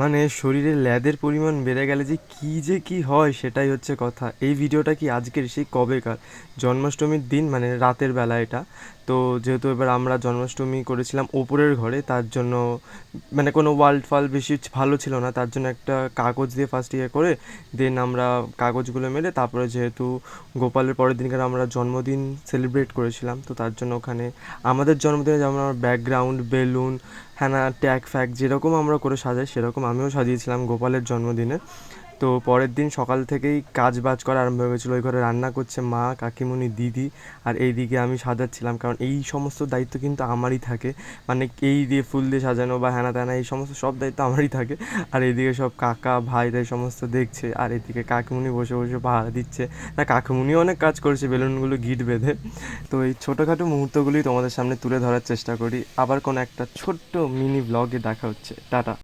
মানে শরীরে ল্যাদের পরিমাণ বেড়ে গেলে যে কি হয় সেটাই হচ্ছে কথা। এই ভিডিওটা কি আজকের সেই কবেকার জন্মাষ্টমীর দিন, মানে রাতের বেলা এটা। তো যেহেতু এবার আমরা জন্মাষ্টমী করেছিলাম ওপরের ঘরে, তার জন্য মানে কোনো ওয়ার্ল্ড ফাল বেশি ভালো ছিল না, তার জন্য একটা কাগজ দিয়ে ফার্স্ট ইয়ে করে দেন আমরা কাগজগুলো মেরে তারপরে যেহেতু গোপালের পরের দিনকার আমরা জন্মদিন সেলিব্রেট করেছিলাম, তো তার জন্য ওখানে আমাদের জন্মদিনে যেমন আমার ব্যাকগ্রাউন্ড বেলুন হ্যানা ট্যাগ ফ্যাগ যেরকম আমরা করে সাজাই সেরকম আমিও সাজিয়েছিলাম গোপালের জন্মদিনে। তো পরের দিন সকাল থেকেই কাজ বাজ করা আরম্ভ হয়ে গেছিলো। ওই ঘরে রান্না করছে মা, কাকিমুনি, দিদি, আর এইদিকে আমি সাজাচ্ছিলাম, কারণ এই সমস্ত দায়িত্ব কিন্তু আমারই থাকে। মানে এই দিয়ে ফুল দিয়ে সাজানো বা হ্যানা ত্যানা এই সমস্ত সব দায়িত্ব আমারই থাকে। আর এইদিকে সব কাকা ভাই তাই সমস্ত দেখছে, আর এদিকে কাকিমুনি বসে বসে পাহারা দিচ্ছে। না, কাকিমুনিও অনেক কাজ করেছে বেলুনগুলো গিট বেঁধে। তো এই ছোটোখাটো মুহূর্তগুলি তোমাদের সামনে তুলে ধরার চেষ্টা করি। আবার কোনো একটা ছোট্ট মিনি ব্লগে দেখা হচ্ছে। টাটা।